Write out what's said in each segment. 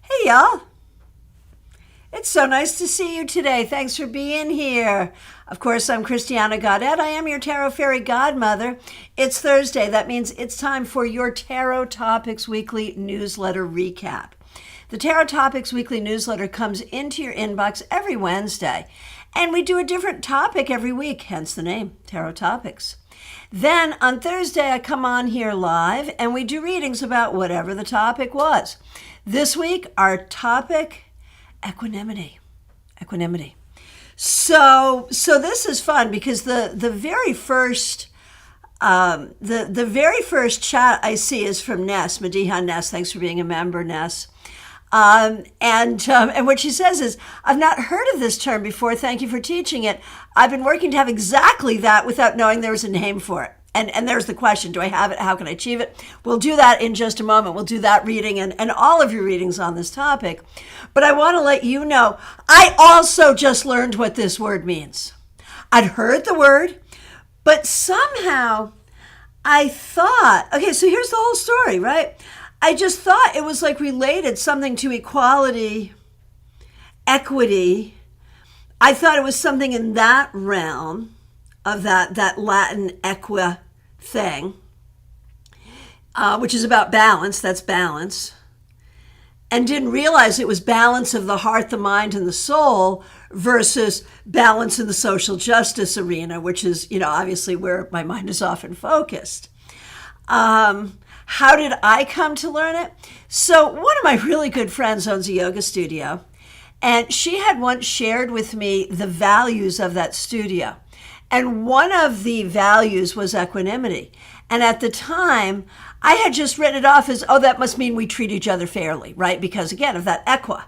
Hey, y'all. It's so nice to see you today. Thanks for being here. Of course, I'm Christiana Gaudet. I am your Tarot Fairy Godmother. It's Thursday. That means it's time for your Tarot Topics Weekly Newsletter Recap. The Tarot Topics Weekly Newsletter comes into your inbox every Wednesday, and we do a different topic every week, hence the name, Tarot Topics. Then on Thursday, I come on here live, and we do readings about whatever the topic was. This week, our topic, equanimity. Equanimity. So this is fun because the very first the very first chat I see is from Ness, Madiha Ness. Thanks for being a member, Ness. And what she says is, I've not heard of this term before. Thank you for teaching it. I've been working to have exactly that without knowing there was a name for it. And there's the question, do I have it? How can I achieve it? We'll do that in just a moment. We'll do that reading and all of your readings on this topic. But I want to let you know, I also just learned what this word means. I'd heard the word, but somehow I thought, okay, so here's the whole story, right? I just thought it was like related something to equality, equity. I thought it was something in that realm of that Latin equa thing, which is about balance. That's balance. And didn't realize it was balance of the heart, the mind, and the soul versus balance in the social justice arena, which is, obviously where my mind is often focused. How did I come to learn it? So one of my really good friends owns a yoga studio, and she had once shared with me the values of that studio. And one of the values was equanimity. And at the time, I had just written it off as, that must mean we treat each other fairly, right? Because again, of that equa.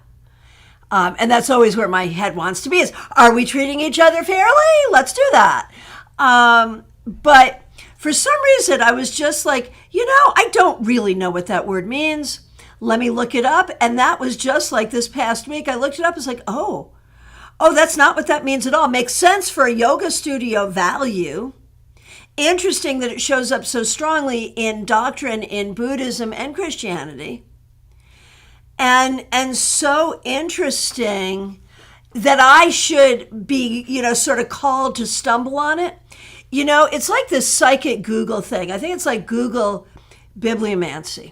And that's always where my head wants to be is, are we treating each other fairly? Let's do that. But for some reason, I was just like, I don't really know what that word means. Let me look it up. And that was just like this past week. I looked it up. It's like, oh, that's not what that means at all. Makes sense for a yoga studio value. Interesting that it shows up so strongly in doctrine in Buddhism and Christianity. And so interesting that I should be, sort of called to stumble on it. It's like this psychic Google thing. I think it's like Google bibliomancy,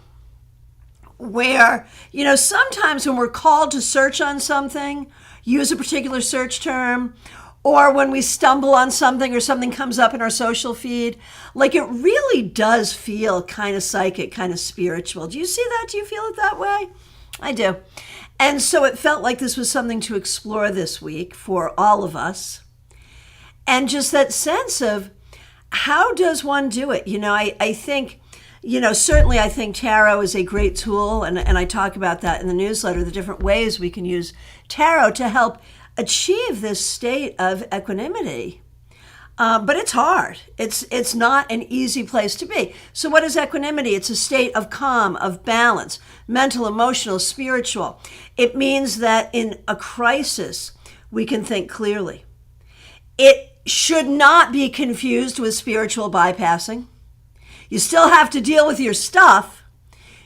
where, sometimes when we're called to search on something, use a particular search term, or when we stumble on something or something comes up in our social feed, like it really does feel kind of psychic, kind of spiritual. Do you see that? Do you feel it that way? I do. And so it felt like this was something to explore this week for all of us. And just that sense of how does one do it? I think, certainly I think tarot is a great tool. And I talk about that in the newsletter, the different ways we can use tarot to help achieve this state of equanimity. But it's hard. It's not an easy place to be. So what is equanimity? It's a state of calm, of balance, mental, emotional, spiritual. It means that in a crisis, we can think clearly. It should not be confused with spiritual bypassing. You still have to deal with your stuff.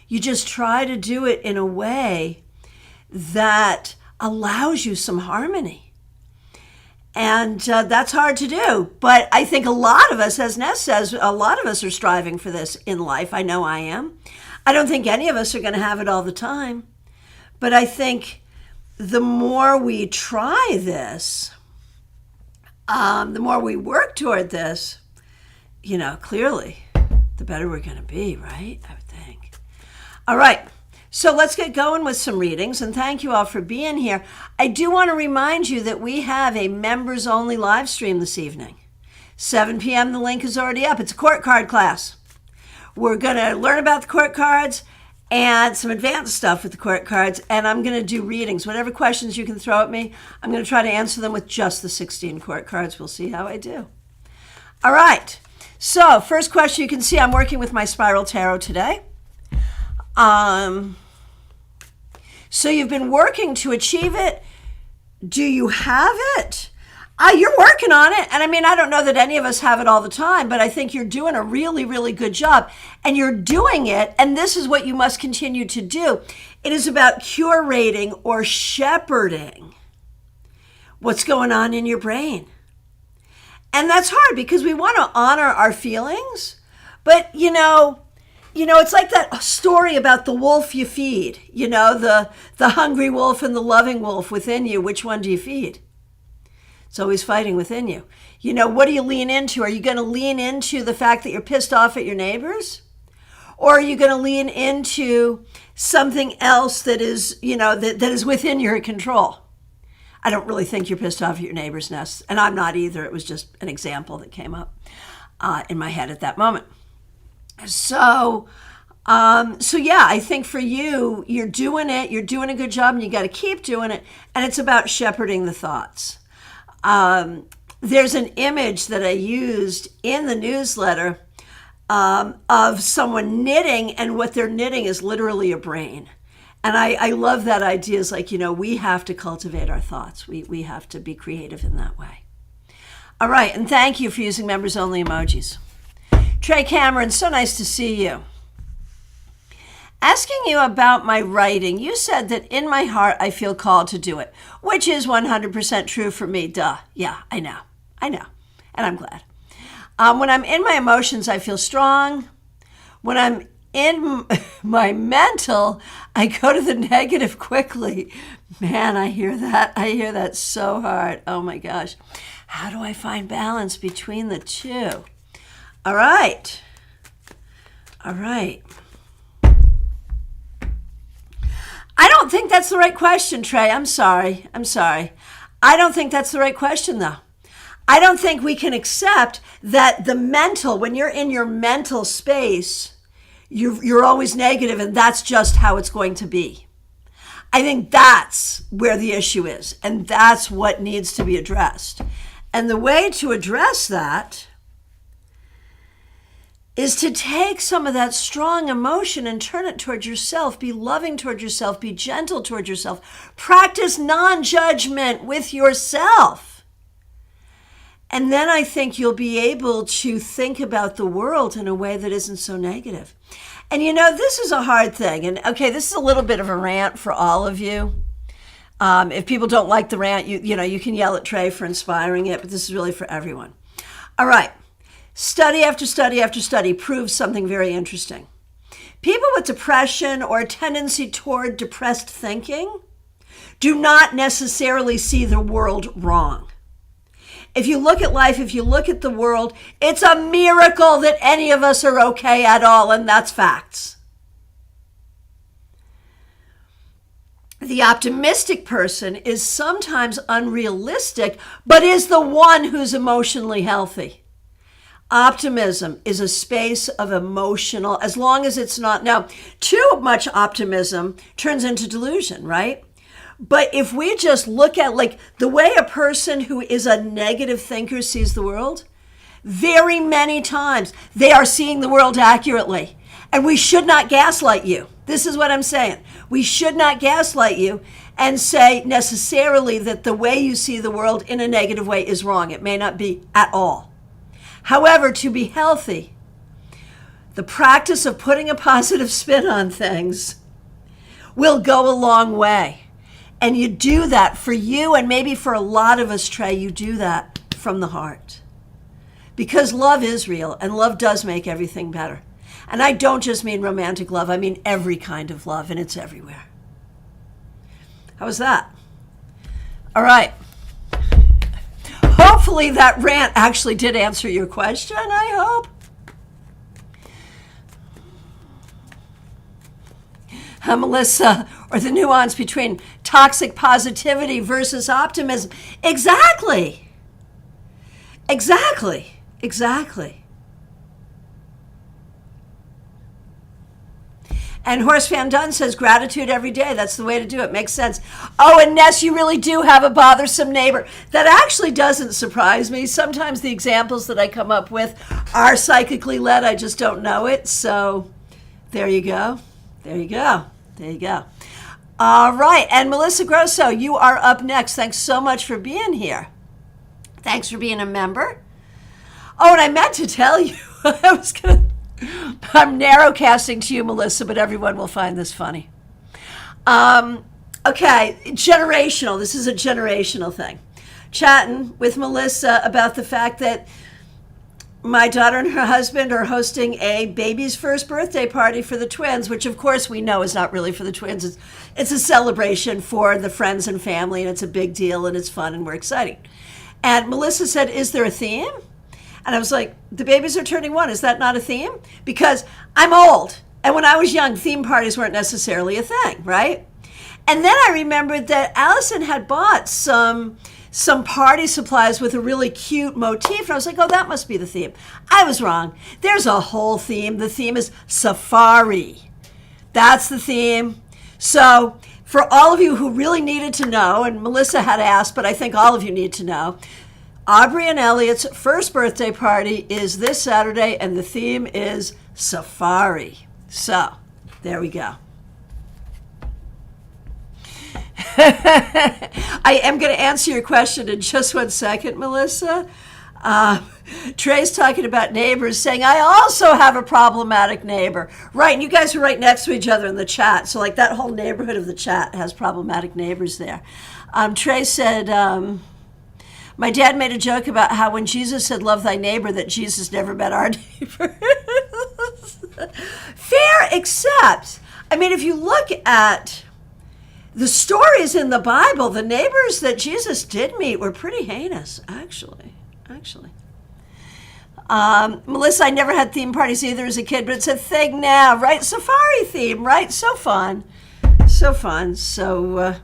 You just try to do it in a way that allows you some harmony. And that's hard to do. But I think a lot of us, as Ness says, a lot of us are striving for this in life. I know I am. I don't think any of us are going to have it all the time. But I think the more we try this, the more we work toward this, clearly, the better we're going to be, right? I would think. All right. So let's get going with some readings, and thank you all for being here. I do want to remind you that we have a members-only live stream this evening. 7 p.m., the link is already up. It's a court card class. We're going to learn about the court cards and some advanced stuff with the court cards, and I'm going to do readings. Whatever questions you can throw at me, I'm going to try to answer them with just the 16 court cards. We'll see how I do. All right. So first question, you can see I'm working with my Spiral Tarot today. So you've been working to achieve it. Do you have it? You're working on it. And I don't know that any of us have it all the time, but I think you're doing a really, really good job. And you're doing it, and this is what you must continue to do. It is about curating or shepherding what's going on in your brain. And that's hard because we want to honor our feelings, but it's like that story about the wolf you feed, the hungry wolf and the loving wolf within you. Which one do you feed? It's always fighting within you. What do you lean into? Are you going to lean into the fact that you're pissed off at your neighbors? Or are you going to lean into something else that is, that is within your control? I don't really think you're pissed off at your neighbor's nest, and I'm not either. It was just an example that came up in my head at that moment. So yeah, I think for you, you're doing it. You're doing a good job, and you got to keep doing it. And it's about shepherding the thoughts. There's an image that I used in the newsletter of someone knitting, and what they're knitting is literally a brain. And I love that idea. It's like, we have to cultivate our thoughts. We have to be creative in that way. All right, and thank you for using members-only emojis. Trey Cameron, so nice to see you. Asking you about my writing, you said that in my heart I feel called to do it, which is 100% true for me. Duh. Yeah, I know. And I'm glad. When I'm in my emotions, I feel strong. When I'm in my mental, I go to the negative quickly. Man, I hear that. I hear that so hard. Oh my gosh. How do I find balance between the two? All right. I don't think that's the right question, Trey. I'm sorry. I don't think that's the right question, though. I don't think we can accept that when you're in your mental space, you're always negative, and that's just how it's going to be. I think that's where the issue is, and that's what needs to be addressed. And the way to address that is to take some of that strong emotion and turn it toward yourself. Be loving toward yourself. Be gentle toward yourself. Practice non-judgment with yourself. And then I think you'll be able to think about the world in a way that isn't so negative. And this is a hard thing. And okay, this is a little bit of a rant for all of you. If people don't like the rant, you can yell at Trey for inspiring it, but this is really for everyone. All right. Study after study after study proves something very interesting. People with depression or a tendency toward depressed thinking do not necessarily see the world wrong. If you look at life, if you look at the world, it's a miracle that any of us are okay at all, and that's facts. The optimistic person is sometimes unrealistic, but is the one who's emotionally healthy. Optimism is a space of emotional, as long as it's not, now, too much optimism turns into delusion, right? But if we just look at the way a person who is a negative thinker sees the world, very many times they are seeing the world accurately. And we should not gaslight you. This is what I'm saying. We should not gaslight you and say necessarily that the way you see the world in a negative way is wrong. It may not be at all. However, to be healthy, the practice of putting a positive spin on things will go a long way. And you do that for you, and maybe for a lot of us, Trey, you do that from the heart. Because love is real, and love does make everything better. And I don't just mean romantic love, I mean every kind of love, and it's everywhere. How was that? All right. Hopefully that rant actually did answer your question, I hope. Melissa, or the nuance between toxic positivity versus optimism. Exactly. And Horace Van Dunn says gratitude every day. That's the way to do it. Makes sense. Oh, and Ness, you really do have a bothersome neighbor. That actually doesn't surprise me. Sometimes the examples that I come up with are psychically led. I just don't know it. So there you go. All right. And Melissa Grosso, you are up next. Thanks so much for being here. Thanks for being a member. Oh, and I meant to tell you, I'm narrowcasting to you, Melissa, but everyone will find this funny. Okay, generational. This is a generational thing. Chatting with Melissa about the fact that my daughter and her husband are hosting a baby's first birthday party for the twins, which of course we know is not really for the twins. It's a celebration for the friends and family, and it's a big deal, and it's fun, and we're excited. And Melissa said, is there a theme? And I was like, the babies are turning 1. Is that not a theme? Because I'm old. And when I was young, theme parties weren't necessarily a thing, right? And then I remembered that Allison had bought some party supplies with a really cute motif. And I was like, oh, that must be the theme. I was wrong. There's a whole theme. The theme is safari. That's the theme. So for all of you who really needed to know, and Melissa had asked, but I think all of you need to know, Aubrey and Elliot's first birthday party is this Saturday, and the theme is safari. So there we go. I am going to answer your question in just 1 second, Melissa. Trey's talking about neighbors, saying, I also have a problematic neighbor. Right, and you guys are right next to each other in the chat. So like that whole neighborhood of the chat has problematic neighbors there. Trey said, my dad made a joke about how when Jesus said, love thy neighbor, that Jesus never met our neighbor. Fair, except, I mean, if you look at the stories in the Bible, the neighbors that Jesus did meet were pretty heinous, actually. Melissa, I never had theme parties either as a kid, but it's a thing now, right? Safari theme, right? So fun. So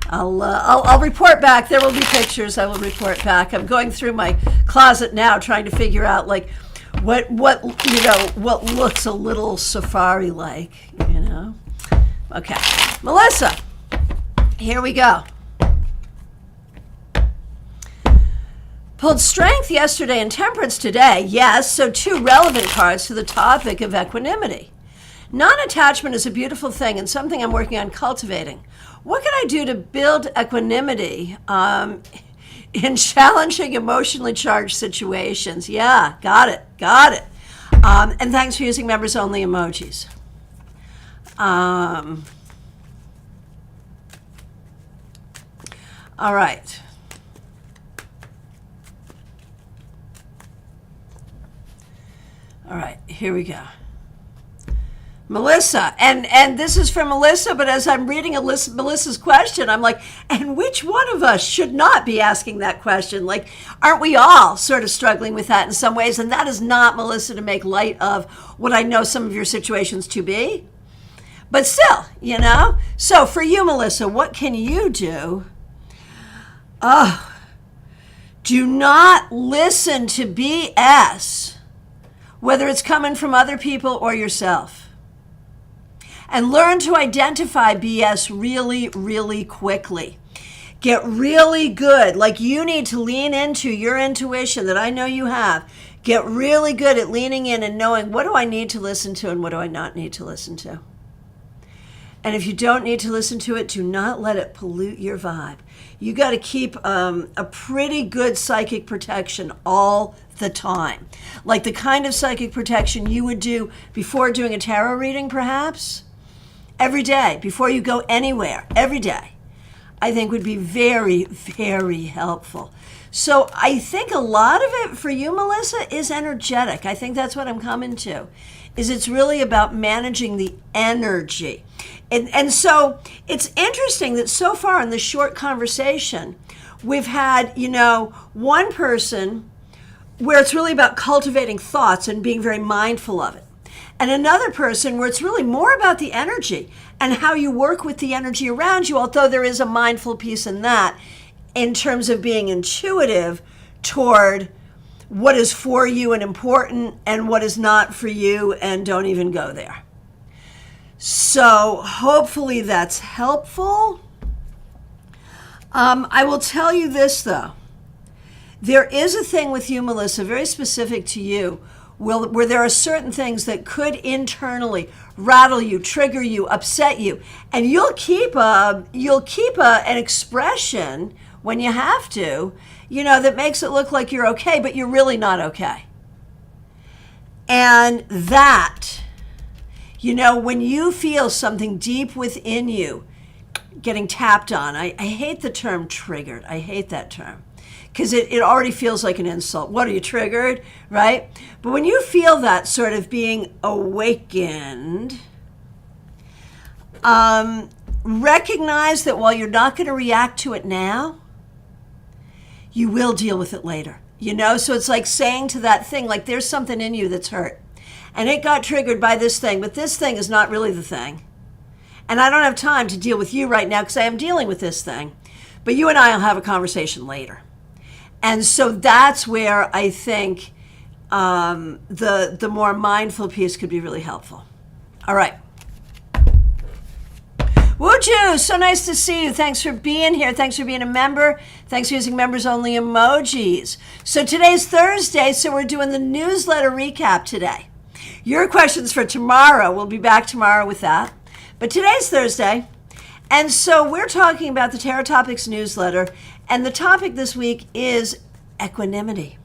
I'll report back. There will be pictures. I will report back. I'm going through my closet now, trying to figure out like what looks a little safari like, you know. Okay, Melissa, here we go. Pulled strength yesterday and temperance today. Yes, so 2 relevant cards to the topic of equanimity. Non-attachment is a beautiful thing and something I'm working on cultivating. What can I do to build equanimity in challenging, emotionally charged situations? Yeah, got it. And thanks for using members-only emojis. All right. All right, here we go. Melissa, and this is from Melissa, but as I'm reading Melissa's question, I'm like, and which one of us should not be asking that question? Like, aren't we all sort of struggling with that in some ways? And that is not, Melissa, to make light of what I know some of your situations to be. But still, you know? So for you, Melissa, what can you do? Do not listen to BS, whether it's coming from other people or yourself. And learn to identify BS really, really quickly. Get really good. Like you need to lean into your intuition that I know you have. Get really good at leaning in and knowing what do I need to listen to and what do I not need to listen to. And if you don't need to listen to it, do not let it pollute your vibe. You got to keep a pretty good psychic protection all the time. Like the kind of psychic protection you would do before doing a tarot reading, perhaps. Every day, before you go anywhere, every day, I think would be very, very helpful. So I think a lot of it for you, Melissa, is energetic. I think that's what I'm coming to, is it's really about managing the energy. And so it's interesting that so far in this short conversation, we've had, one person where it's really about cultivating thoughts and being very mindful of it. And another person where it's really more about the energy and how you work with the energy around you, although there is a mindful piece in that in terms of being intuitive toward what is for you and important and what is not for you, and don't even go there. So hopefully that's helpful. I will tell you this, though. There is a thing with you, Melissa, very specific to you, where there are certain things that could internally rattle you, trigger you, upset you, and you'll keep an expression when you have to, that makes it look like you're okay, but you're really not okay. And that When you feel something deep within you getting tapped on, I hate the term triggered. I hate that term because it already feels like an insult. What, are you triggered, right? But when you feel that sort of being awakened, recognize that while you're not going to react to it now, you will deal with it later. So it's like saying to that thing, like there's something in you that's hurt. And it got triggered by this thing, but this thing is not really the thing. And I don't have time to deal with you right now because I am dealing with this thing. But you and I will have a conversation later. And so that's where I think the more mindful piece could be really helpful. All right. Woo-choo, so nice to see you. Thanks for being here. Thanks for being a member. Thanks for using members only emojis. So today's Thursday, so we're doing the newsletter recap today. Your questions for tomorrow, we'll be back tomorrow with that. But today's Thursday, and so we're talking about the Tarot Topics newsletter, and the topic this week is equanimity.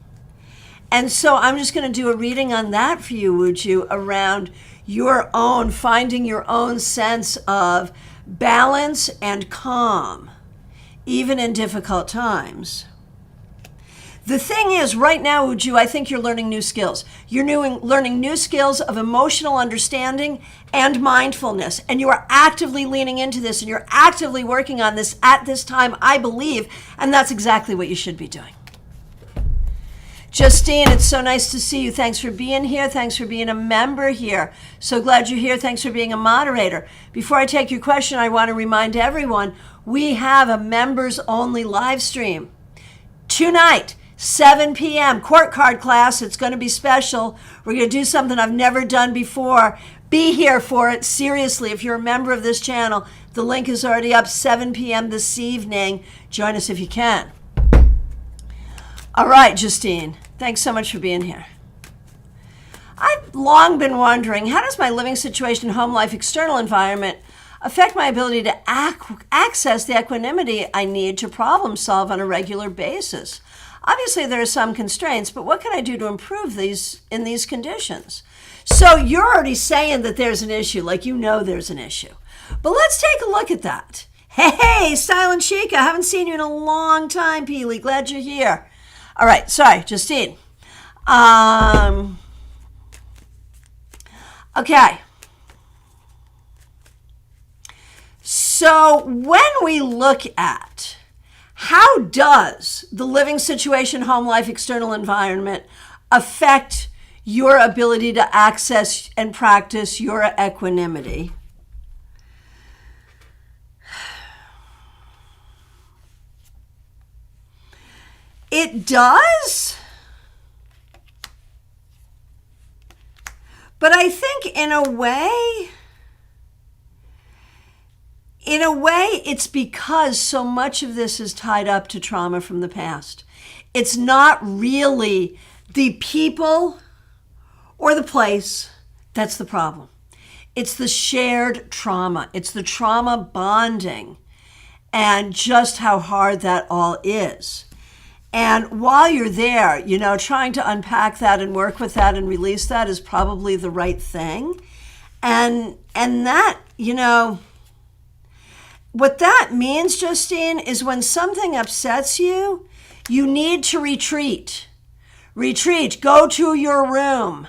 And so I'm just going to do a reading on that for you, Woo-choo, around your own, finding your own sense of balance and calm, even in difficult times. The thing is, right now, Woo-choo, I think you're learning new skills. You're learning new skills of emotional understanding and mindfulness, and you are actively leaning into this, and you're actively working on this at this time, I believe, and that's exactly what you should be doing. Justine, it's so nice to see you. Thanks for being here. Thanks for being a member here. So glad you're here. Thanks for being a moderator. Before I take your question, I want to remind everyone, we have a members-only live stream tonight. 7 p.m. court card class. It's going to be special. We're going to do something I've never done before. Be here for it. Seriously, if you're a member of this channel, the link is already up. 7 p.m. this evening. Join us if you can. All right, Justine. Thanks so much for being here. I've long been wondering, how does my living situation, home life, external environment affect my ability to access the equanimity I need to problem solve on a regular basis? Obviously, there are some constraints, but what can I do to improve these in these conditions? So you're already saying that there's an issue, like there's an issue. But let's take a look at that. Hey, Style and Chic, I haven't seen you in a long time, Peely. Glad you're here. All right, sorry, Justine. Okay. So when we look at how does the living situation, home life, external environment affect your ability to access and practice your equanimity? It does, but I think in a way, it's because so much of this is tied up to trauma from the past. It's not really the people or the place that's the problem. It's the shared trauma. It's the trauma bonding and just how hard that all is. And while you're there, trying to unpack that and work with that and release that is probably the right thing. And that, what that means, Justine, is when something upsets you, you need to retreat. Retreat, go to your room,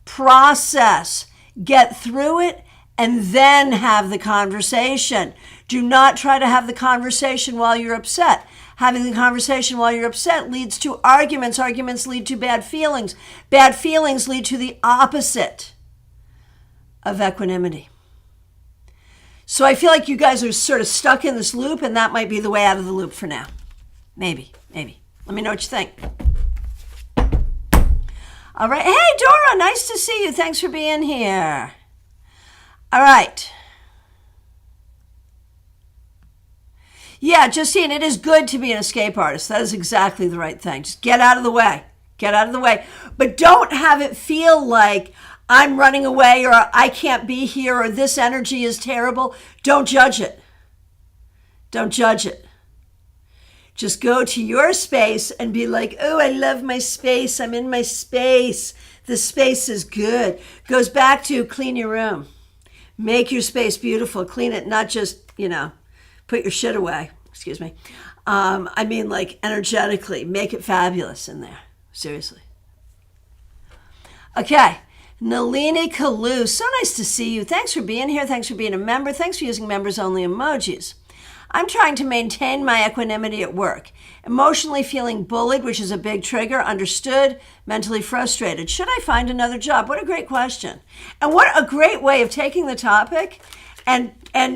process, get through it, and then have the conversation. Do not try to have the conversation while you're upset. Having the conversation while you're upset leads to arguments. Arguments lead to bad feelings. Bad feelings lead to the opposite of equanimity. So I feel like you guys are sort of stuck in this loop, and that might be the way out of the loop for now. Maybe. Let me know what you think. All right. Hey, Dora, nice to see you. Thanks for being here. All right. Yeah, Justine, it is good to be an escape artist. That is exactly the right thing. Just get out of the way. Get out of the way. But don't have it feel like I'm running away or I can't be here or this energy is terrible. Don't judge it. Don't judge it. Just go to your space and be like, oh, I love my space. I'm in my space. The space is good. Goes back to clean your room. Make your space beautiful. Clean it, not just, put your shit away. Excuse me. I mean, like, energetically. Make it fabulous in there. Seriously. Okay. Nalini Kalu, so nice to see you. Thanks for being here. Thanks for being a member. Thanks for using members-only emojis. I'm trying to maintain my equanimity at work. Emotionally feeling bullied, which is a big trigger. Understood. Mentally frustrated. Should I find another job? What a great question. And what a great way of taking the topic and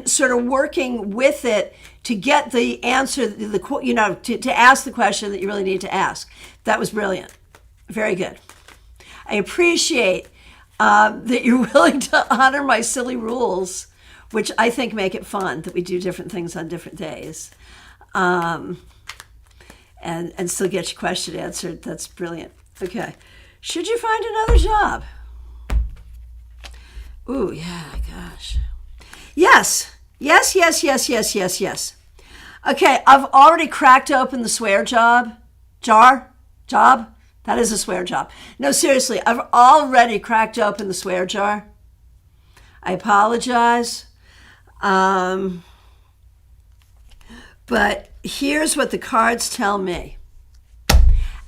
sort of working with it to get the answer, to ask the question that you really need to ask. That was brilliant. Very good. I appreciate that you're willing to honor my silly rules, which I think make it fun that we do different things on different days, and still get your question answered. That's brilliant. Okay. Should you find another job? Ooh, yeah, gosh. Yes. Okay, I've already cracked open the swear jar. That is a swear job. No, seriously, I've already cracked open the swear jar. I apologize. But here's what the cards tell me.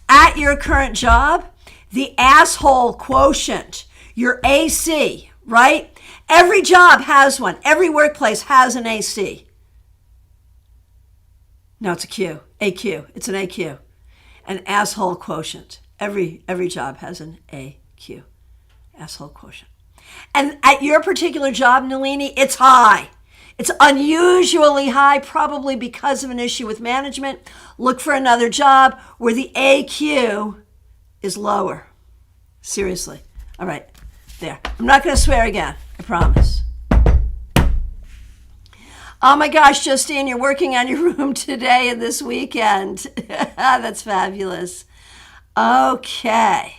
At your current job, the asshole quotient, your AC, right? Every job has one. Every workplace has an AC. No, it's a Q. AQ. It's an AQ. An asshole quotient. Every job has an AQ. Asshole quotient. And at your particular job, Nalini, it's high. It's unusually high, probably because of an issue with management. Look for another job where the AQ is lower. Seriously. All right, there. I'm not going to swear again, I promise. Oh my gosh, Justine, you're working on your room today and this weekend. That's fabulous. Okay.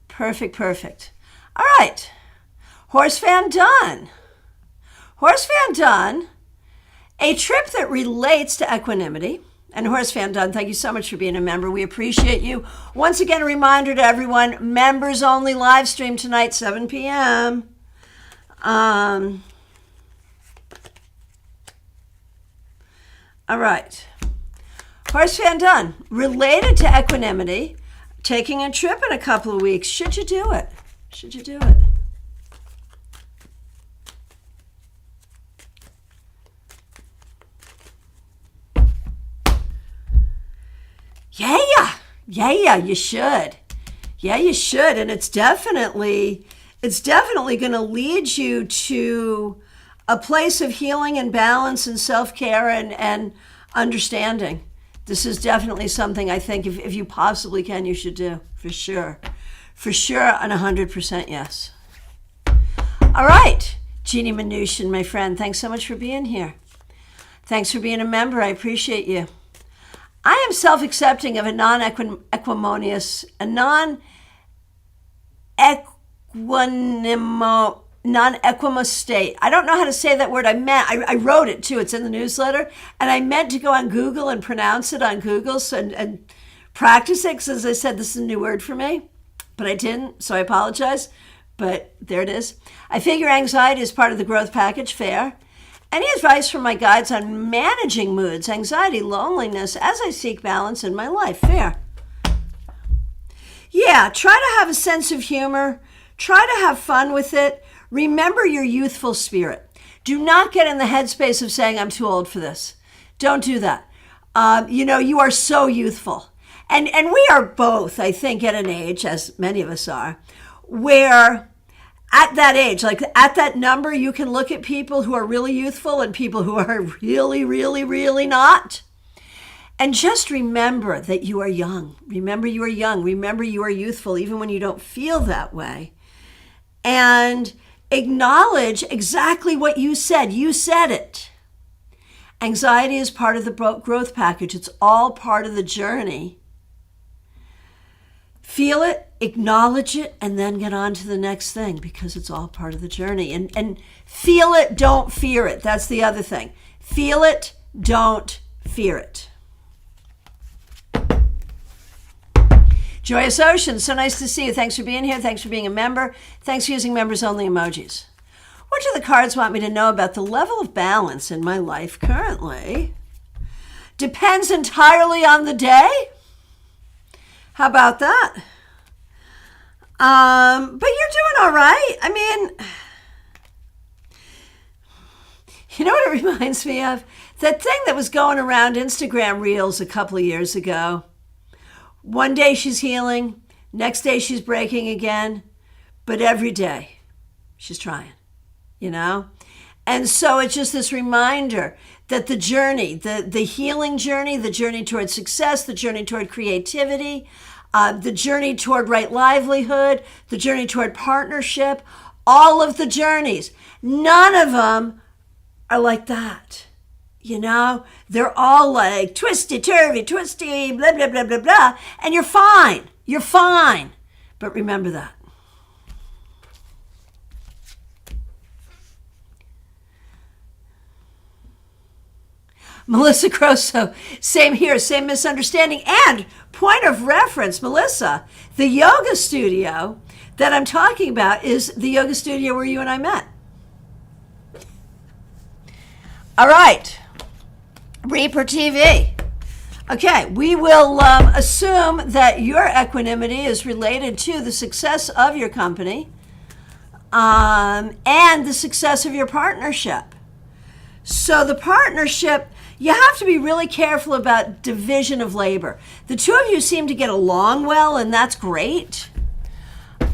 Perfect. All right. Horse Van Dun. Horse Van Dun, a trip that relates to equanimity. And Horse Van Dun, thank you so much for being a member. We appreciate you. Once again, a reminder to everyone, members only live stream tonight, 7 p.m. All right. Horse Van Dun, related to equanimity, taking a trip in a couple of weeks. Should you do it? Yeah, you should. Yeah, you should. And it's definitely going to lead you to a place of healing and balance and self-care and understanding. This is definitely something I think if you possibly can, you should do. For sure, and 100% yes. All right, Jeannie Mnuchin, my friend, thanks so much for being here. Thanks for being a member. I appreciate you. I am self-accepting of a non-equimonious state. I don't know how to say that word. I wrote it too. It's in the newsletter. And I meant to go on Google and pronounce it on Google and practice it. Because as I said, this is a new word for me. But I didn't, so I apologize. But there it is. I figure anxiety is part of the growth package. Fair. Any advice from my guides on managing moods, anxiety, loneliness as I seek balance in my life? Fair. Yeah, try to have a sense of humor. Try to have fun with it. Remember your youthful spirit. Do not get in the headspace of saying, I'm too old for this. Don't do that. You are so youthful. And we are both, I think, at an age, as many of us are, where at that age, like at that number, you can look at people who are really youthful and people who are really, really, really not. And just remember that you are young. Remember you are young. Remember you are youthful, even when you don't feel that way. And acknowledge exactly what you said. You said it. Anxiety is part of the growth package. It's all part of the journey. Feel it, acknowledge it, and then get on to the next thing because it's all part of the journey. And feel it, don't fear it. That's the other thing. Feel it, don't fear it. Joyous Ocean, so nice to see you. Thanks for being here. Thanks for being a member. Thanks for using members-only emojis. What do the cards want me to know about the level of balance in my life currently? Depends entirely on the day. How about that? But you're doing all right. I mean, you know what it reminds me of? That thing that was going around Instagram Reels a couple of years ago. One day she's healing, next day she's breaking again, but every day she's trying, you know? And so it's just this reminder that the journey, the healing journey, the journey toward success, the journey toward creativity, the journey toward right livelihood, the journey toward partnership, all of the journeys, none of them are like that. You know, they're all like twisty-turvy, twisty, blah, blah, blah, blah, blah. And you're fine. You're fine. But remember that. Melissa Crosso, same here, same misunderstanding. And point of reference, Melissa, the yoga studio that I'm talking about is the yoga studio where you and I met. All right. Reaper TV. Okay, we will assume that your equanimity is related to the success of your company and the success of your partnership. So the partnership, you have to be really careful about division of labor. The two of you seem to get along well, and that's great.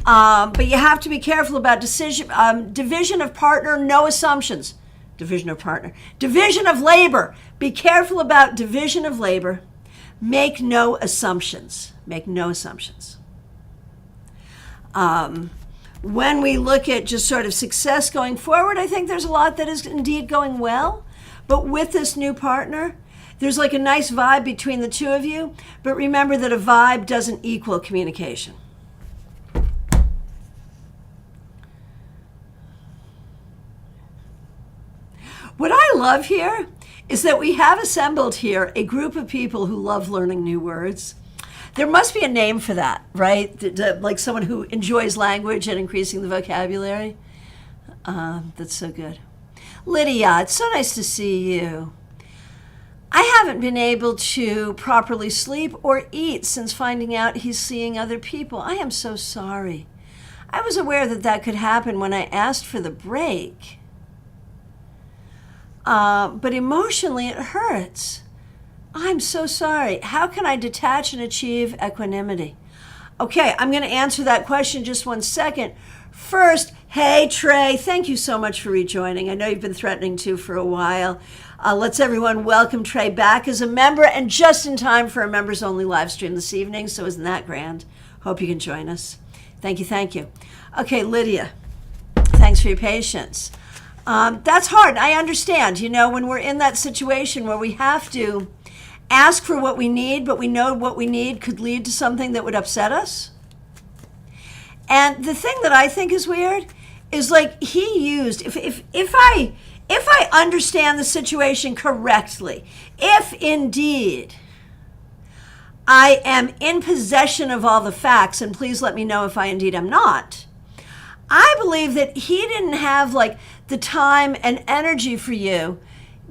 But you have to be careful about division of partner, no assumptions. Division of partner. Division of labor. Be careful about division of labor. Make no assumptions. Make no assumptions. When we look at just sort of success going forward, I think there's a lot that is indeed going well. But with this new partner, there's like a nice vibe between the two of you. But remember that a vibe doesn't equal communication. What I love here is that we have assembled here a group of people who love learning new words. There must be a name for that, right? Like someone who enjoys language and increasing the vocabulary. That's so good. Lydia, it's so nice to see you. I haven't been able to properly sleep or eat since finding out he's seeing other people. I am so sorry. I was aware that that could happen when I asked for the break. But emotionally, it hurts. I'm so sorry. How can I detach and achieve equanimity? Okay, I'm going to answer that question in just 1 second. First, hey, Trey, thank you so much for rejoining. I know you've been threatening to for a while. Let's everyone welcome Trey back as a member and just in time for a members-only live stream this evening. So isn't that grand? Hope you can join us. Thank you, thank you. Okay, Lydia, thanks for your patience. That's hard. I understand, you know, when we're in that situation where we have to ask for what we need, but we know what we need could lead to something that would upset us. And the thing that I think is weird is like he used, if I understand the situation correctly, if indeed I am in possession of all the facts, and please let me know if I indeed am not, I believe that he didn't have like the time and energy for you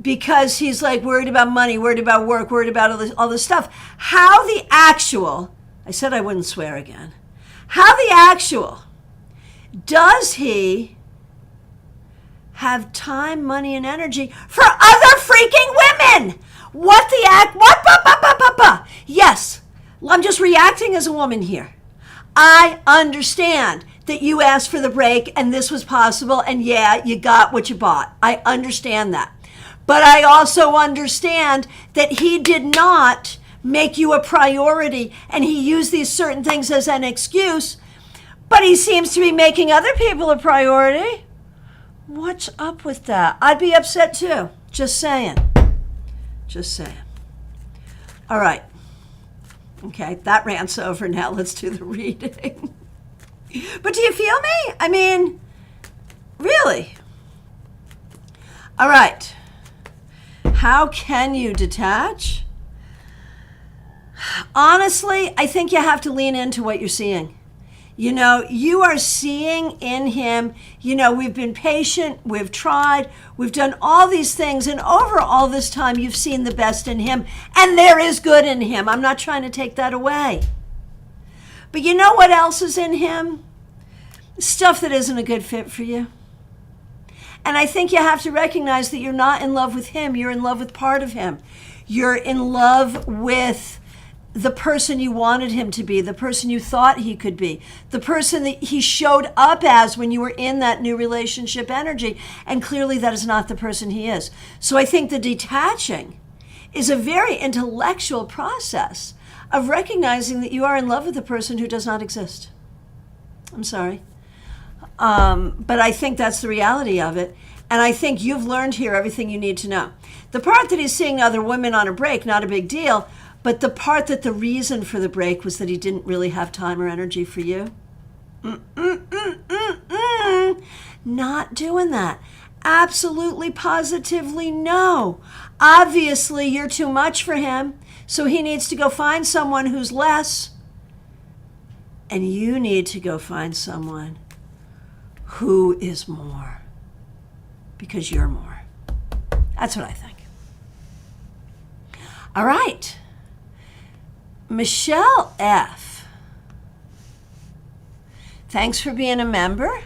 because he's like worried about money, worried about work, worried about all this stuff. How the actual, I said I wouldn't swear again. How the actual, does he have time, money, and energy for other freaking women? What the act, what, yes, I'm just reacting as a woman here. I understand that you asked for the break and this was possible and yeah, you got what you bought. I understand that. But I also understand that he did not make you a priority and he used these certain things as an excuse, but he seems to be making other people a priority. What's up with that? I'd be upset too. Just saying. Just saying. All right. Okay, that rant's over. Now let's do the reading. But do you feel me? I mean, really? All right. How can you detach? Honestly, I think you have to lean into what you're seeing. You are seeing in him, we've been patient, we've tried, we've done all these things, and over all this time, you've seen the best in him, and there is good in him. I'm not trying to take that away. But you know what else is in him? Stuff that isn't a good fit for you. And I think you have to recognize that you're not in love with him, you're in love with part of him. You're in love with the person you wanted him to be, the person you thought he could be, the person that he showed up as when you were in that new relationship energy. And clearly that is not the person he is. So I think the detaching is a very intellectual process of recognizing that you are in love with a person who does not exist. I'm sorry. But I think that's the reality of it. And I think you've learned here everything you need to know. The part that he's seeing other women on a break, not a big deal. But the part that the reason for the break was that he didn't really have time or energy for you. Not doing that. Absolutely, positively no. Obviously, you're too much for him. So he needs to go find someone who's less. And you need to go find someone who is more. Because you're more. That's what I think. All right. Michelle F. Thanks for being a member.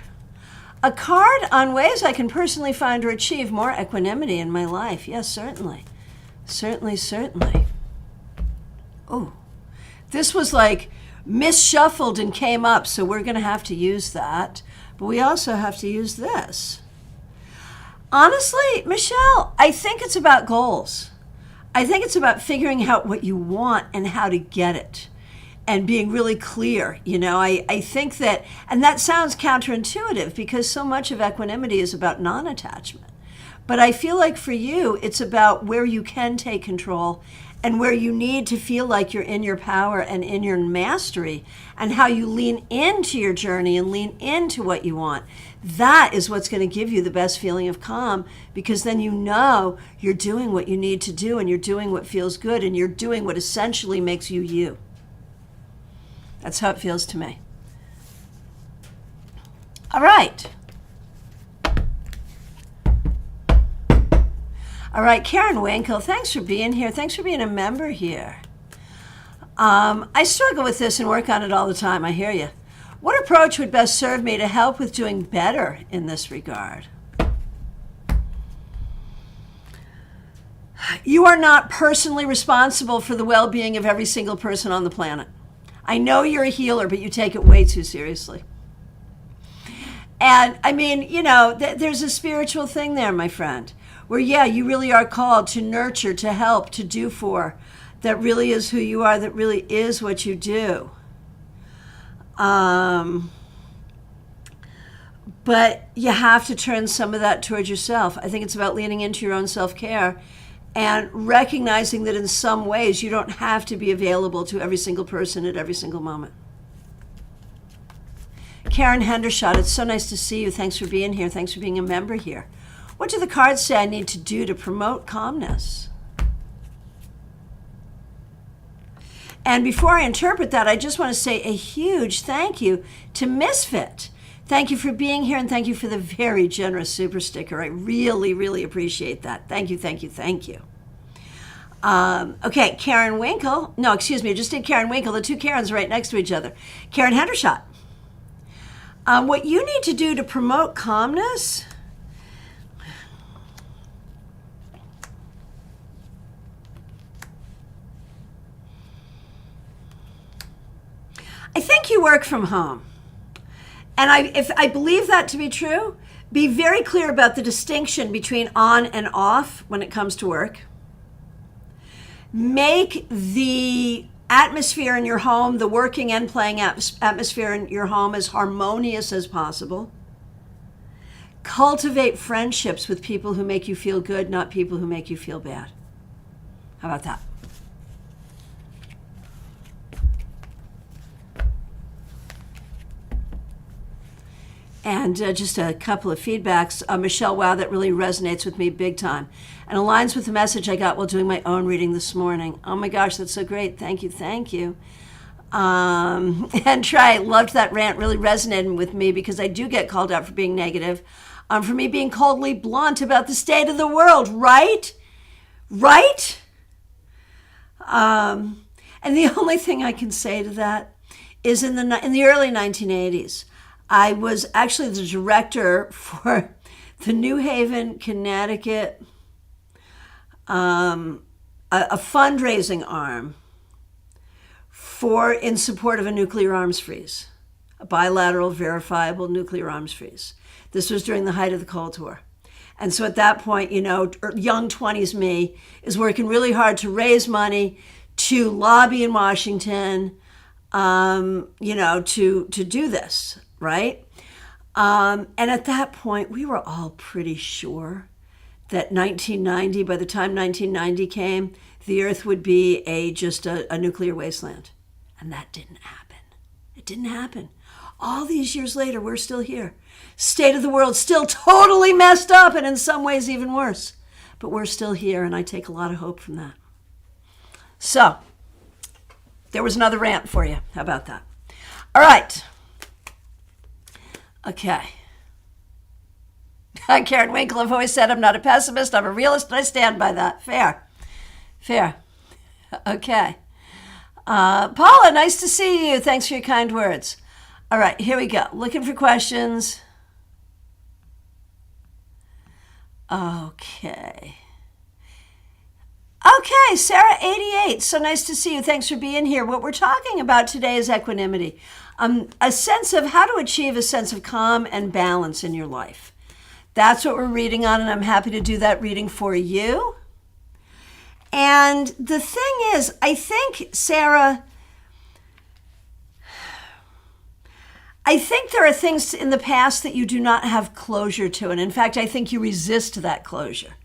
A card on ways I can personally find or achieve more equanimity in my life. Yes, certainly. Certainly. Oh, this was like misshuffled and came up, so we're going to have to use that. But we also have to use this. Honestly, Michelle, I think it's about goals. I think it's about figuring out what you want and how to get it and being really clear. I think that, and that sounds counterintuitive because so much of equanimity is about non-attachment. But I feel like for you, it's about where you can take control and where you need to feel like you're in your power and in your mastery and how you lean into your journey and lean into what you want. That is what's going to give you the best feeling of calm, because then you know you're doing what you need to do and you're doing what feels good and you're doing what essentially makes you you. That's how it feels to me. All right. All right, Karen Winkle, thanks for being here. Thanks for being a member here. I struggle with this and work on it all the time. I hear you. What approach would best serve me to help with doing better in this regard? You are not personally responsible for the well-being of every single person on the planet. I know you're a healer, but you take it way too seriously. And I mean, there's a spiritual thing there, my friend, where, yeah, you really are called to nurture, to help, to do for. That really is who you are. That really is what you do. But you have to turn some of that towards yourself. I think it's about leaning into your own self-care and recognizing that in some ways you don't have to be available to every single person at every single moment. Karen Hendershot, it's so nice to see you. Thanks for being here. Thanks for being a member here. What do the cards say I need to do to promote calmness? And before I interpret that, I just want to say a huge thank you to Misfit. Thank you for being here, and thank you for the very generous super sticker. I really, really appreciate that. Thank you. Okay, Karen Winkle. No, excuse me, I just did Karen Winkle. The two Karens are right next to each other. Karen Hendershot. What you need to do to promote calmness... I think you work from home. And if I believe that to be true, be very clear about the distinction between on and off when it comes to work. Make the atmosphere in your home, the working and playing atmosphere in your home, as harmonious as possible. Cultivate friendships with people who make you feel good, not people who make you feel bad. How about that? And just a couple of feedbacks. Michelle, wow, that really resonates with me big time. and aligns with the message I got while doing my own reading this morning. Oh my gosh, that's so great. Thank you. Thank you. And Trey, loved that rant, really resonated with me because I do get called out for being negative, for me being coldly blunt about the state of the world, right? Right? And the only thing I can say to that is in the early 1980s, I was actually the director for the New Haven, Connecticut, a fundraising arm in support of a nuclear arms freeze, a bilateral, verifiable nuclear arms freeze. This was during the height of the Cold War. And so at that point, young 20s me is working really hard to raise money, to lobby in Washington, to do this, right? And at that point, we were all pretty sure that 1990, by the time 1990 came, the Earth would be just a nuclear wasteland. And that didn't happen. It didn't happen. All these years later, we're still here. State of the world still totally messed up, and in some ways even worse. But we're still here, and I take a lot of hope from that. So, there was another rant for you. How about that? All right. Okay. Karen Winkle, I've always said I'm not a pessimist. I'm a realist, and I stand by that. Fair. Okay. Paula, nice to see you. Thanks for your kind words. All right, here we go. Looking for questions. Okay, Sarah 88. So nice to see you. Thanks for being here. What we're talking about today is equanimity. A sense of how to achieve a sense of calm and balance in your life. That's what we're reading on, and I'm happy to do that reading for you. And the thing is, I think, Sarah, there are things in the past that you do not have closure to. And in fact, I think you resist that closure.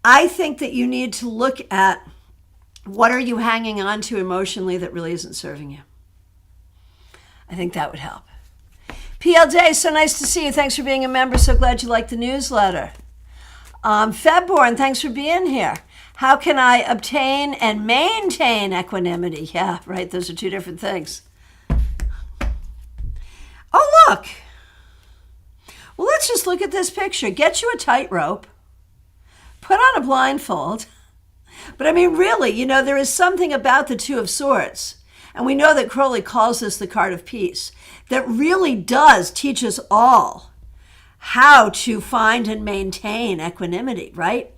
I think that you need to look at what are you hanging on to emotionally that really isn't serving you. I think that would help. PL Day, so nice to see you. Thanks for being a member. So glad you like the newsletter. Febborn, thanks for being here. How can I obtain and maintain equanimity? Yeah, right. Those are two different things. Oh, look. Well, let's just look at this picture. Get you a tightrope. Put on a blindfold. But I mean, really, there is something about the Two of Swords. And we know that Crowley calls this the card of peace. That really does teach us all how to find and maintain equanimity, right?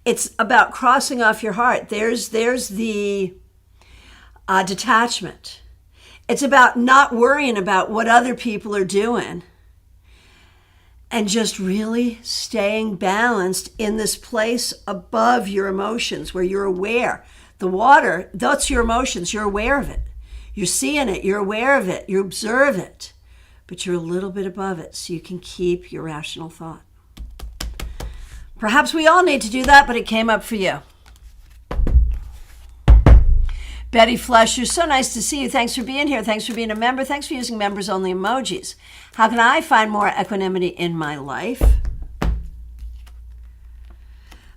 It's about crossing off your heart. There's the detachment. It's about not worrying about what other people are doing and just really staying balanced in this place above your emotions where you're aware. The water, that's your emotions. You're aware of it. You're seeing it. You're aware of it. You observe it. But you're a little bit above it so you can keep your rational thought. Perhaps we all need to do that, but it came up for you. Betty Flesher, so nice to see you. Thanks for being here. Thanks for being a member. Thanks for using members-only emojis. How can I find more equanimity in my life?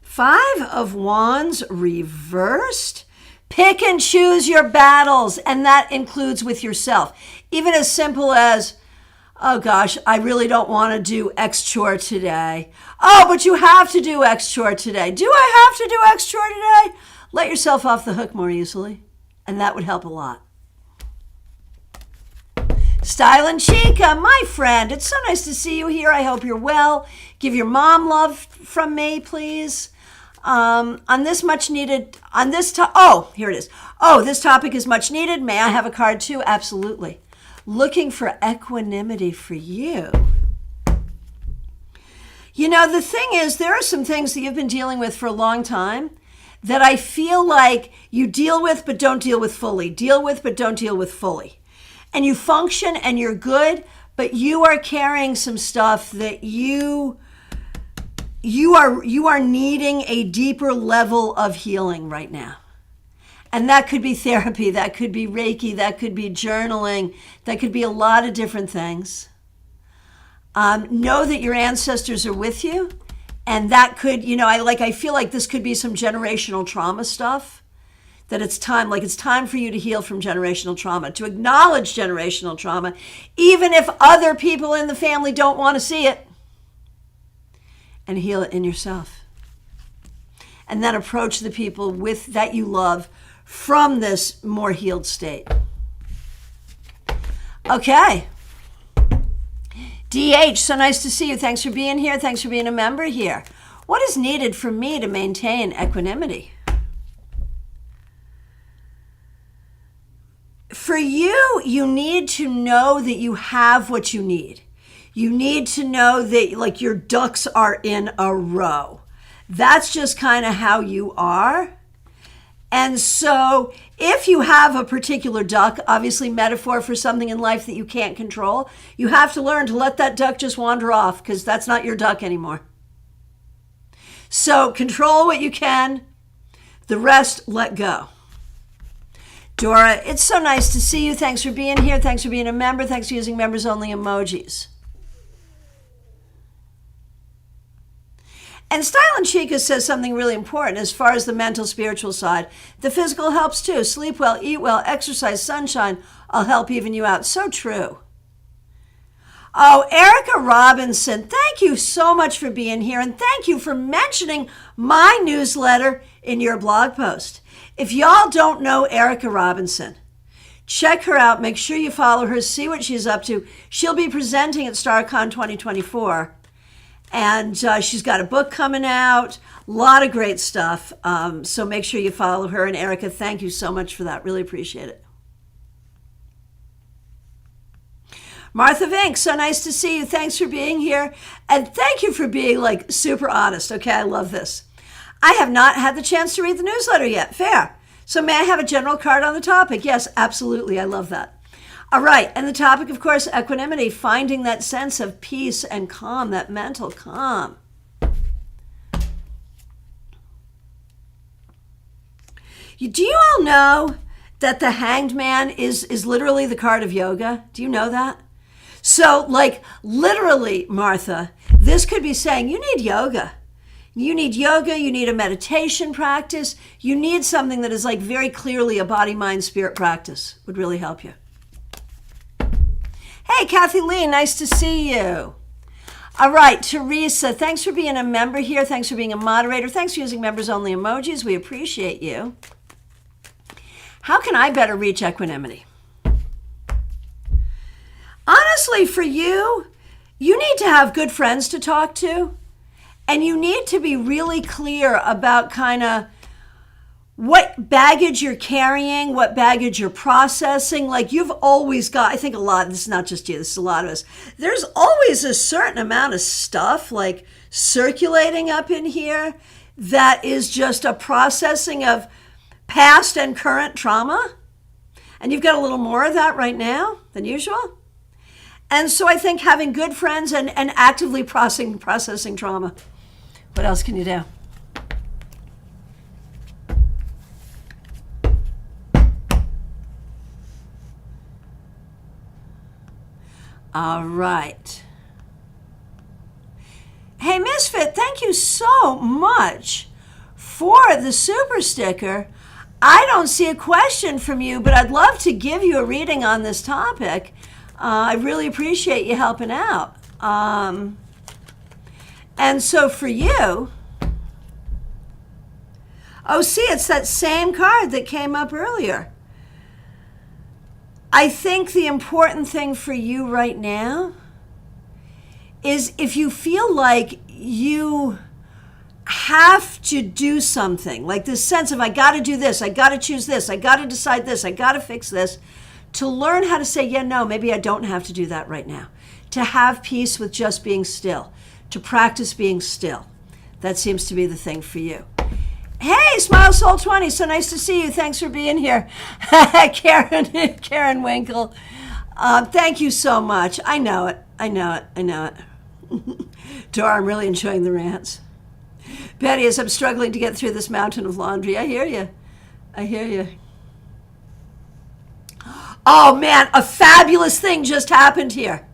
5 of Wands reversed. Pick and choose your battles, and that includes with yourself. Even as simple as, oh gosh, I really don't want to do X chore today. Oh, but you have to do X chore today. Do I have to do X chore today? Let yourself off the hook more easily, and that would help a lot. Style and Chica, my friend, it's so nice to see you here. I hope you're well. Give your mom love from me, please. This topic is much needed. May I have a card too? Absolutely. Looking for equanimity for you. The thing is, there are some things that you've been dealing with for a long time that I feel like you deal with but don't deal with fully. Deal with but don't deal with fully. And you function and you're good, but you are carrying some stuff that you are needing a deeper level of healing right now. And that could be therapy, that could be Reiki, that could be journaling, that could be a lot of different things. Know that your ancestors are with you And that could, I feel like this could be some generational trauma stuff. That it's time for you to heal from generational trauma, to acknowledge generational trauma, even if other people in the family don't want to see it, and heal it in yourself. And then approach the people that you love from this more healed state. Okay. DH, so nice to see you. Thanks for being here. Thanks for being a member here. What is needed for me to maintain equanimity? For you, you need to know that you have what you need. You need to know that your ducks are in a row. That's just kind of how you are. And so if you have a particular duck, obviously metaphor for something in life that you can't control, you have to learn to let that duck just wander off because that's not your duck anymore. So control what you can. The rest, let go. Dora, it's so nice to see you. Thanks for being here. Thanks for being a member. Thanks for using members only emojis. And Style and Chica says something really important as far as the mental, spiritual side. The physical helps too. Sleep well, eat well, exercise, sunshine. I'll help even you out. So true. Oh, Erica Robinson, thank you so much for being here. And thank you for mentioning my newsletter in your blog post. If y'all don't know Erica Robinson, check her out. Make sure you follow her. See what she's up to. She'll be presenting at StarCon 2024. And she's got a book coming out. A lot of great stuff. So make sure you follow her. And Erica, thank you so much for that. Really appreciate it. Martha Vink, so nice to see you. Thanks for being here. And thank you for being super honest. Okay, I love this. I have not had the chance to read the newsletter yet. Fair. So may I have a general card on the topic? Yes, absolutely. I love that. All right. And the topic, of course, equanimity, finding that sense of peace and calm, that mental calm. Do you all know that the Hanged Man is literally the card of yoga? Do you know that? So literally, Martha, this could be saying you need yoga. You need yoga, you need a meditation practice, you need something that is very clearly a body, mind, spirit practice. Would really help you. Hey, Kathy Lee, nice to see you. All right, Teresa, thanks for being a member here. Thanks for being a moderator. Thanks for using members only emojis. We appreciate you. How can I better reach equanimity? Honestly, for you, you need to have good friends to talk to. And you need to be really clear about kind of what baggage you're carrying, what baggage you're processing. You've always got, I think this is not just you, this is a lot of us. There's always a certain amount of stuff circulating up in here that is just a processing of past and current trauma. And you've got a little more of that right now than usual. And so I think having good friends and actively processing trauma. What else can you do? All right. Hey, Misfit, thank you so much for the super sticker. I don't see a question from you, but I'd love to give you a reading on this topic. I really appreciate you helping out. And so for you, see, it's that same card that came up earlier. I think the important thing for you right now is if you feel like you have to do something, this sense of I got to do this, I got to choose this, I got to decide this, I got to fix this, to learn how to say, yeah, no, maybe I don't have to do that right now. To have peace with just being still. To practice being still. That seems to be the thing for you. Hey, Smile Soul 20, so nice to see you. Thanks for being here. Karen Winkle. Thank you so much. I know it. Dora, I'm really enjoying the rants. Betty, as I'm struggling to get through this mountain of laundry, I hear you. Oh man, a fabulous thing just happened here.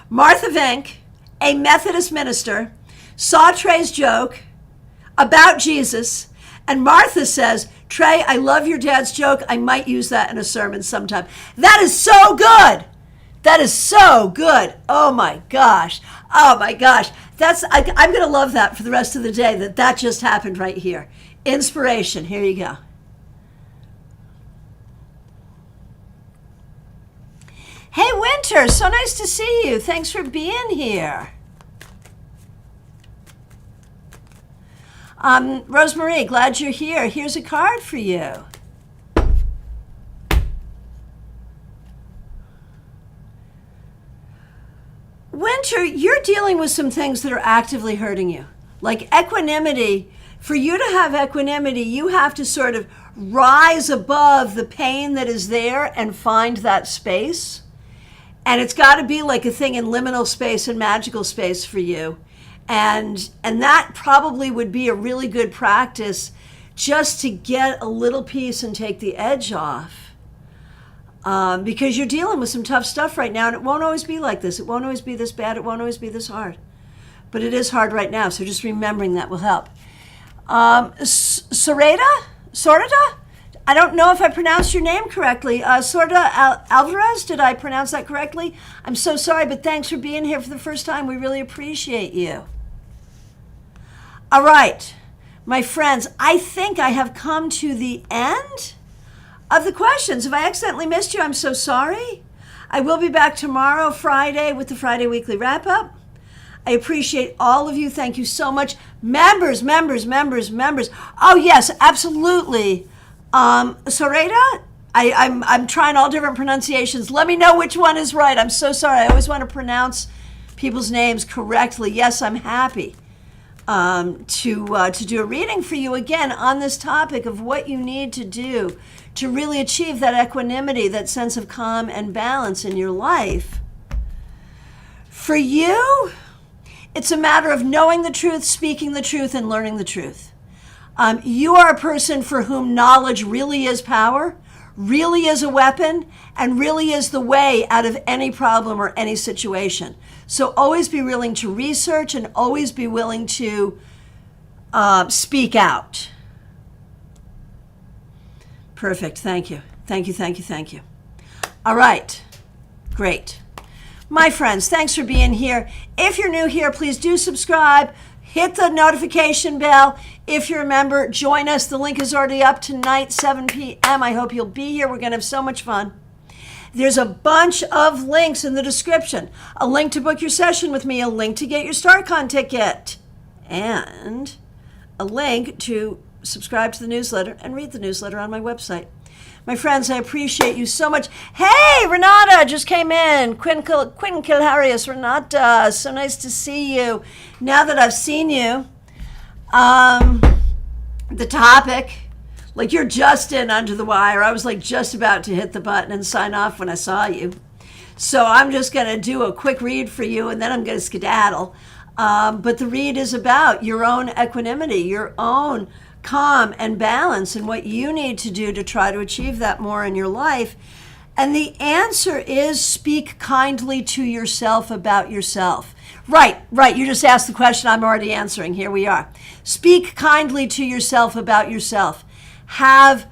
Martha Vink, a Methodist minister, saw Trey's joke about Jesus, and Martha says, Trey, I love your dad's joke. I might use that in a sermon sometime. That is so good. That is so good. Oh my gosh. Oh my gosh. I'm going to love that for the rest of the day, that just happened right here. Inspiration. Here you go. Hey, Winter, so nice to see you. Thanks for being here. Rosemarie, glad you're here. Here's a card for you. Winter, you're dealing with some things that are actively hurting you. Like equanimity. For you to have equanimity, you have to sort of rise above the pain that is there and find that space. And it's got to be like a thing in liminal space and magical space for you. And that probably would be a really good practice just to get a little piece and take the edge off. Because you're dealing with some tough stuff right now, and it won't always be like this. It won't always be this bad. It won't always be this hard. But it is hard right now, so just remembering that will help. Soreta? I don't know if I pronounced your name correctly. Sorta Alvarez, did I pronounce that correctly? I'm so sorry, but thanks for being here for the first time. We really appreciate you. All right, my friends, I think I have come to the end of the questions. If I accidentally missed you, I'm so sorry. I will be back tomorrow, Friday, with the Friday Weekly Wrap-Up. I appreciate all of you. Thank you so much. Members. Oh, yes, absolutely. Soreta, I'm trying all different pronunciations. Let me know which one is right. I'm so sorry. I always want to pronounce people's names correctly. Yes, I'm happy to do a reading for you again on this topic of what you need to do to really achieve that equanimity, that sense of calm and balance in your life. For you, it's a matter of knowing the truth, speaking the truth, and learning the truth. You are a person for whom knowledge really is power, really is a weapon, and really is the way out of any problem or any situation. So always be willing to research and always be willing to speak out. Perfect. Thank you. Thank you. All right. Great. My friends, thanks for being here. If you're new here, please do subscribe. Hit the notification bell. If you're a member, join us. The link is already up tonight, 7 p.m. I hope you'll be here. We're going to have so much fun. There's a bunch of links in the description. A link to book your session with me, a link to get your StarCon ticket, and a link to subscribe to the newsletter and read the newsletter on my website. My friends, I appreciate you so much. Hey, Renata just came in. Quinn Kilharius, Renata, so nice to see you. Now that I've seen you, the topic, like you're just in under the wire. I was like just about to hit the button and sign off when I saw you. So I'm just going to do a quick read for you and then I'm going to skedaddle. But the read is about your own equanimity, your own calm and balance, and what you need to do to try to achieve that more in your life. And the answer is speak kindly to yourself about yourself. Right. You just asked the question. I'm already answering. Here we are. Speak kindly to yourself about yourself. Have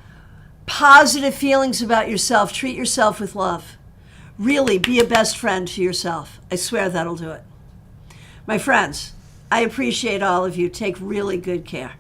positive feelings about yourself. Treat yourself with love. Really be a best friend to yourself. I swear that'll do it. My friends, I appreciate all of you. Take really good care.